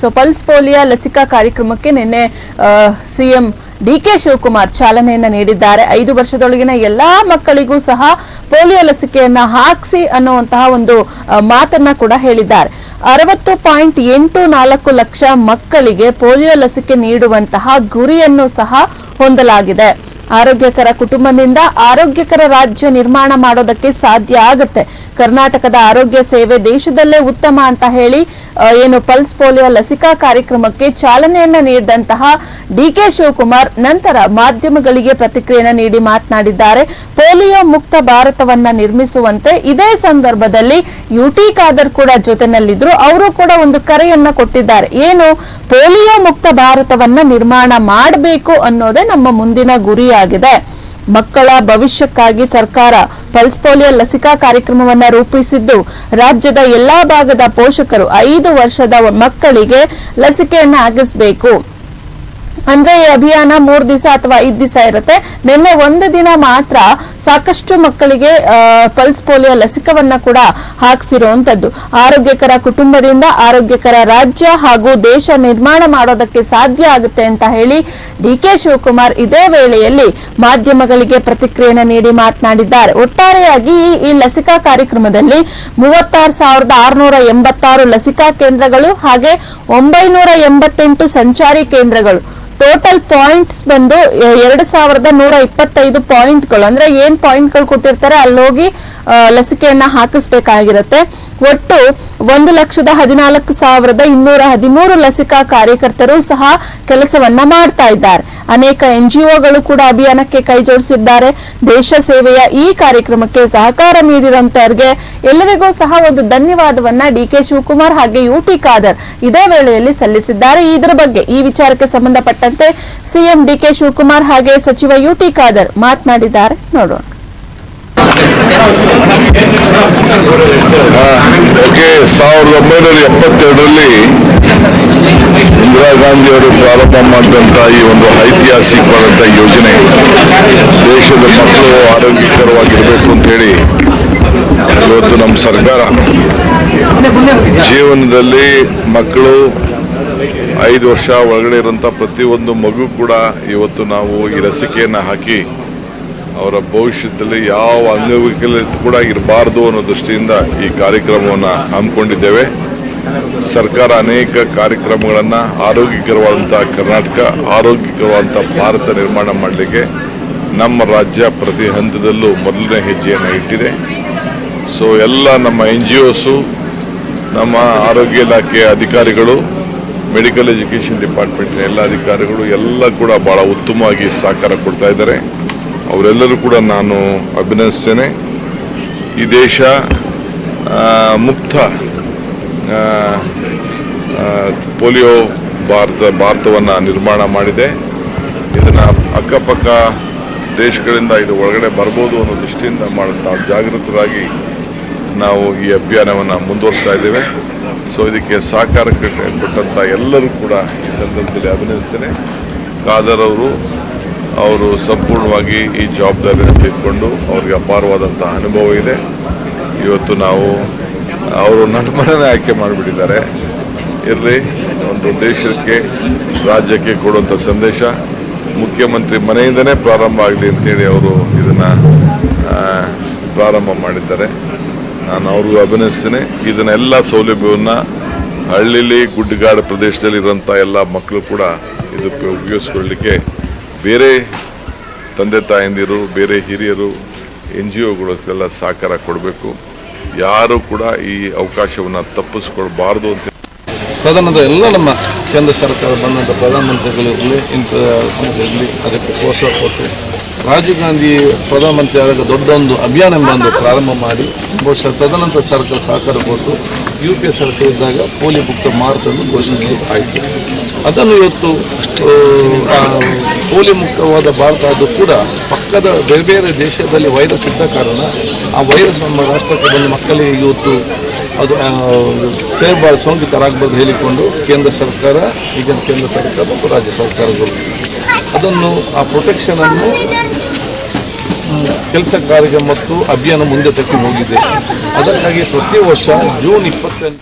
So pulse polio ಲಸಿಕಾ ಕಾರ್ಯಕ್ರಮಕ್ಕೆ ನಿನ್ನೆ ಸಿಎಂ ಡಿಕೆ ಶಿವಕುಮಾರ್ ಚಾಲನೆಯನ್ನ ನೀಡಿದ್ದಾರೆ. 5 ವರ್ಷದೊಳಗಿನ ಎಲ್ಲಾ ಮಕ್ಕಳಿಗೂ ಸಹ ಪೋಲಿಯೋ ಲಸಿಕೆಯನ್ನ ಹಾಕಿಸಿ ಅನ್ನುವಂತಹ ಒಂದು ಮಾತನ್ನ ಕೂಡ ಹೇಳಿದ್ದಾರೆ. 60.84 ಲಕ್ಷ ಮಕ್ಕಳಿಗೆ ಪೋಲಿಯೋ ಲಸಿಕೆ ನೀಡುವಂತಹ ಗುರಿಯನ್ನು ಸಹ ಹೊಂದಲಾಗಿದೆ. ಆರೋಗ್ಯಕರ ಕುಟುಂಬದಿಂದ ಆರೋಗ್ಯಕರ ರಾಜ್ಯ ನಿರ್ಮಾಣ ಮಾಡೋದಕ್ಕೆ ಸಾಧ್ಯ ಆಗುತ್ತೆ. ಕರ್ನಾಟಕದ ಆರೋಗ್ಯ ಸೇವೆ ದೇಶದಲ್ಲೇ ಉತ್ತಮ ಅಂತ ಹೇಳಿ ಏನು ಪಲ್ಸ್ ಪೋಲಿಯೋ ಲಸಿಕಾ ಕಾರ್ಯಕ್ರಮಕ್ಕೆ ಚಾಲನೆಯನ್ನ ನೀಡಿದಂತಹ ಡಿಕೆ ಶಿವಕುಮಾರ್ ನಂತರ ಮಾಧ್ಯಮಗಳಿಗೆ ಪ್ರತಿಕ್ರಿಯೆಯನ್ನು ನೀಡಿ ಮಾತನಾಡಿದ್ದಾರೆ. ಪೋಲಿಯೋ ಮುಕ್ತ ಭಾರತವನ್ನ ನಿರ್ಮಿಸುವಂತೆ ಇದೇ ಸಂದರ್ಭದಲ್ಲಿ ಯುಟಿ ಖಾದರ್ ಕೂಡ ಜೊತೆನಲ್ಲಿದ್ರು. ಅವರು ಕೂಡ ಒಂದು ಕರೆಯನ್ನ ಕೊಟ್ಟಿದ್ದಾರೆ. ಏನು ಪೋಲಿಯೋ ಮುಕ್ತ ಭಾರತವನ್ನ ನಿರ್ಮಾಣ ಮಾಡಬೇಕು ಅನ್ನೋದೇ ನಮ್ಮ ಮುಂದಿನ ಗುರಿಯಾಗಿದೆ. ಮಕ್ಕಳ ಭವಿಷ್ಯಕ್ಕಾಗಿ ಸರ್ಕಾರ ಪಲ್ಸ್ ಪೋಲಿಯೋ ಲಸಿಕಾ ಕಾರ್ಯಕ್ರಮವನ್ನ ರೂಪಿಸಿದ್ದು ರಾಜ್ಯದ ಎಲ್ಲಾ ಭಾಗದ ಪೋಷಕರು 5 ವರ್ಷದ ಮಕ್ಕಳಿಗೆ ಲಸಿಕೆಯನ್ನ ಹಾಕಿಸಬೇಕು. ಅಂದ್ರೆ ಈ ಅಭಿಯಾನ 3 ದಿವಸ ಅಥವಾ 5 ದಿವಸ ಇರುತ್ತೆ. ನಿನ್ನೆ ಒಂದು ದಿನ ಮಾತ್ರ ಸಾಕಷ್ಟು ಮಕ್ಕಳಿಗೆ ಪಲ್ಸ್ ಪೋಲಿಯೋ ಲಸಿಕವನ್ನ ಕೂಡ ಹಾಕಿಸಿರುವಂತದ್ದು. ಆರೋಗ್ಯಕರ ಕುಟುಂಬದಿಂದ ಆರೋಗ್ಯಕರ ರಾಜ್ಯ ಹಾಗೂ ದೇಶ ನಿರ್ಮಾಣ ಮಾಡೋದಕ್ಕೆ ಸಾಧ್ಯ ಆಗುತ್ತೆ ಅಂತ ಹೇಳಿ ಡಿಕೆ ಶಿವಕುಮಾರ್ ಇದೇ ವೇಳೆಯಲ್ಲಿ ಮಾಧ್ಯಮಗಳಿಗೆ ಪ್ರತಿಕ್ರಿಯೆಯನ್ನು ನೀಡಿ ಮಾತನಾಡಿದ್ದಾರೆ. ಒಟ್ಟಾರೆಯಾಗಿ ಈ ಲಸಿಕಾ ಕಾರ್ಯಕ್ರಮದಲ್ಲಿ 36,686 ಲಸಿಕಾ ಕೇಂದ್ರಗಳು ಹಾಗೆ 988 ಸಂಚಾರಿ ಕೇಂದ್ರಗಳು, ಟೋಟಲ್ ಪಾಯಿಂಟ್ಸ್ ಬಂದು 2,125 ಪಾಯಿಂಟ್ಗಳು. ಅಂದ್ರೆ ಏನ್ ಪಾಯಿಂಟ್ಗಳು ಕೊಟ್ಟಿರ್ತಾರೆ ಅಲ್ಲಿ ಹೋಗಿ ಲಸಿಕೆಯನ್ನ ಹಾಕಿಸ್ಬೇಕಾಗಿರುತ್ತೆ. ಒಟ್ಟು 1,14,213 ಲಸಿಕಾ ಕಾರ್ಯಕರ್ತರು ಸಹ ಕೆಲಸವನ್ನ ಮಾಡ್ತಾ ಇದ್ದಾರೆ. ಅನೇಕ ಎನ್ಜಿಒಗಳು ಕೂಡ ಅಭಿಯಾನಕ್ಕೆ ಕೈ ಜೋಡಿಸಿದ್ದಾರೆ. ದೇಶ ಸೇವೆಯ ಈ ಕಾರ್ಯಕ್ರಮಕ್ಕೆ ಸಹಕಾರ ನೀಡಿರುವಂತವರಿಗೆ ಎಲ್ಲರಿಗೂ ಸಹ ಒಂದು ಧನ್ಯವಾದವನ್ನ ಡಿಕೆ ಶಿವಕುಮಾರ್ ಹಾಗೆ ಯುಟಿ ಖಾದರ್ ಇದೇ ವೇಳೆಯಲ್ಲಿ ಸಲ್ಲಿಸಿದ್ದಾರೆ. ಇದರ ಬಗ್ಗೆ ಈ ವಿಚಾರಕ್ಕೆ ಸಂಬಂಧಪಟ್ಟಂತೆ ಸಿಎಂ ಡಿಕೆ ಶಿವಕುಮಾರ್ ಹಾಗೆ ಸಚಿವ ಯುಟಿ ಖಾದರ್ ಮಾತನಾಡಿದ್ದಾರೆ. ನೋಡೋಣ. 1972ರಲ್ಲಿ ಇಂದಿರಾ ಗಾಂಧಿ ಅವರು ಪ್ರಾರಂಭ ಮಾಡಿದಂತ ಈ ಒಂದು ಐತಿಹಾಸಿಕವಾದಂತ ಯೋಜನೆ ದೇಶದ ಮಕ್ಕಳು ಆರೋಗ್ಯಕರವಾಗಿರಬೇಕು ಅಂತ ಹೇಳಿ ಇವತ್ತು ನಮ್ಮ ಸರ್ಕಾರ ಜೀವನದಲ್ಲಿ ಮಕ್ಕಳು 5 ವರ್ಷ ಒಳಗಡೆ ಇರುವಂತ ಪ್ರತಿಯೊಂದು ಮಗು ಕೂಡ ಇವತ್ತು ನಾವು ಈ ಲಸಿಕೆಯನ್ನು ಹಾಕಿ ಅವರ ಭವಿಷ್ಯದಲ್ಲಿ ಯಾವ ಅಂಗವೈಕಲ್ಯ ಕೂಡ ಇರಬಾರ್ದು ಅನ್ನೋ ದೃಷ್ಟಿಯಿಂದ ಈ ಕಾರ್ಯಕ್ರಮವನ್ನು ಹಮ್ಮಿಕೊಂಡಿದ್ದೇವೆ. ಸರ್ಕಾರ ಅನೇಕ ಕಾರ್ಯಕ್ರಮಗಳನ್ನು ಆರೋಗ್ಯಕರವಾದಂಥ ಕರ್ನಾಟಕ, ಆರೋಗ್ಯಕರವಾದಂಥ ಭಾರತ ನಿರ್ಮಾಣ ಮಾಡಲಿಕ್ಕೆ ನಮ್ಮ ರಾಜ್ಯ ಪ್ರತಿ ಹಂತದಲ್ಲೂ ಮೊದಲನೇ ಹೆಜ್ಜೆಯನ್ನು ಇಟ್ಟಿದೆ. ಸೊ ಎಲ್ಲ ನಮ್ಮ NGOಸು, ನಮ್ಮ ಆರೋಗ್ಯ ಇಲಾಖೆಯ ಅಧಿಕಾರಿಗಳು, ಮೆಡಿಕಲ್ ಎಜುಕೇಷನ್ ಡಿಪಾರ್ಟ್ಮೆಂಟ್ನ ಎಲ್ಲ ಅಧಿಕಾರಿಗಳು ಎಲ್ಲ ಕೂಡ ಭಾಳ ಉತ್ತಮವಾಗಿ ಸಹಕಾರ ಕೊಡ್ತಾ ಇದ್ದಾರೆ. ಅವರೆಲ್ಲರೂ ಕೂಡ ನಾನು ಅಭಿನಂದಿಸ್ತೇನೆ. ಈ ದೇಶ ಮುಕ್ತ ಪೋಲಿಯೋ ಭಾರತವನ್ನು ನಿರ್ಮಾಣ ಮಾಡಿದೆ. ಇದನ್ನು ಅಕ್ಕಪಕ್ಕ ದೇಶಗಳಿಂದ ಇದು ಒಳಗಡೆ ಬರ್ಬೋದು ಅನ್ನೋ ದೃಷ್ಟಿಯಿಂದ ನಾವು ಜಾಗೃತರಾಗಿ ನಾವು ಈ ಅಭಿಯಾನವನ್ನು ಮುಂದುವರಿಸ್ತಾ ಇದ್ದೇವೆ. ಸೊ ಇದಕ್ಕೆ ಸಹಕಾರ ಕೊಟ್ಟಂಥ ಎಲ್ಲರೂ ಕೂಡ ಈ ಸಂದರ್ಭದಲ್ಲಿ ಅಭಿನಂದಿಸ್ತೇನೆ. ಖಾದರ್ ಅವರು ಸಂಪೂರ್ಣವಾಗಿ ಈ ಜವಾಬ್ದಾರಿಯನ್ನು ತೆಗೆದುಕೊಂಡು ಅವ್ರಿಗೆ ಅಪಾರವಾದಂಥ ಅನುಭವ ಇದೆ. ಇವತ್ತು ಅವರು ನನ್ನ ಮನೆಯೇ ಆಯ್ಕೆ ಮಾಡಿಬಿಟ್ಟಿದ್ದಾರೆ. ಇರಲಿ, ಒಂದು ದೇಶಕ್ಕೆ ರಾಜ್ಯಕ್ಕೆ ಕೊಡುವಂಥ ಸಂದೇಶ ಮುಖ್ಯಮಂತ್ರಿ ಮನೆಯಿಂದನೇ ಪ್ರಾರಂಭ ಆಗಲಿ ಅಂತೇಳಿ ಅವರು ಇದನ್ನು ಪ್ರಾರಂಭ ಮಾಡಿದ್ದಾರೆ. ನಾನು ಅವ್ರಿಗೂ ಅಭಿನಯಿಸ್ತೇನೆ. ಇದನ್ನೆಲ್ಲ ಸೌಲಭ್ಯವನ್ನು ಹಳ್ಳಿಲಿ ಗುಡ್ಡಗಾಡು ಪ್ರದೇಶದಲ್ಲಿ ಇರುವಂಥ ಎಲ್ಲ ಮಕ್ಕಳು ಕೂಡ ಇದಕ್ಕೆ ಉಪಯೋಗಿಸ್ಕೊಳ್ಳಲಿಕ್ಕೆ ಬೇರೆ ತಂದೆ ತಾಯಂದಿರು, ಬೇರೆ ಹಿರಿಯರು, NGOಗಳಿಗೆಲ್ಲ ಸಹಕಾರ ಕೊಡಬೇಕು. ಯಾರು ಕೂಡ ಈ ಅವಕಾಶವನ್ನು ತಪ್ಪಿಸ್ಕೊಳ್ಬಾರ್ದು ಅಂತ ತದನಂತರ ಎಲ್ಲ ನಮ್ಮ ಕೇಂದ್ರ ಸರ್ಕಾರ ಬಂದಂಥ ಪ್ರಧಾನಮಂತ್ರಿಗಳಿರಲಿ, ಇಂಥ ಸಮಸ್ಯೆ ಇರಲಿ, ಅದಕ್ಕೆ ಪ್ರೋತ್ಸಾಹ ಕೊಟ್ಟು ರಾಜೀವ್ ಗಾಂಧಿ ಪ್ರಧಾನಮಂತ್ರಿ ಆದಾಗ ದೊಡ್ಡ ಒಂದು ಅಭಿಯಾನ ಬಂದು ಪ್ರಾರಂಭ ಮಾಡಿ ಬಹುಶಃ ತದನಂತರ ಸರ್ಕಾರ ಸಹಕಾರ ಕೊಟ್ಟು UPA ಸರ್ಕಾರ ಇದ್ದಾಗ ಪೋಲಿಯೋ ಮುಕ್ತ ಭಾರತವನ್ನು ಘೋಷಣೆ ಆಯಿತು. ಅದನ್ನು ಇವತ್ತು ಪೋಲಿಯೋ ಮುಕ್ತವಾದ ಭಾರತ ಅದು ಕೂಡ ಪಕ್ಕದ ಬೇರೆ ಬೇರೆ ದೇಶದಲ್ಲಿ ವೈರಸ್ ಇದ್ದ ಕಾರಣ ಆ ವೈರಸ್ ನಮ್ಮ ರಾಷ್ಟ್ರಕ್ಕೆ ಬಂದ ಮಕ್ಕಳಿಗೆ ಇವತ್ತು ಅದು ಸೇರಬಾರ್ದು, ಸೋಂಕಿತರಾಗಬಾರ್ದು ಹೇಳಿಕೊಂಡು ಕೇಂದ್ರ ಸರ್ಕಾರ ಮತ್ತು ರಾಜ್ಯ ಸರ್ಕಾರಗಳು ಅದನ್ನು ಆ ಪ್ರೊಟೆಕ್ಷನನ್ನು ಕೆಲಸ ಕಾರ್ಯ ಮತ್ತು ಅಭಿಯಾನ ಮುಂದೆ ತೆಗೆದು ಹೋಗಿದೆ. ಅದಕ್ಕಾಗಿ ಪ್ರತಿ ವರ್ಷ ಜೂನ್ 20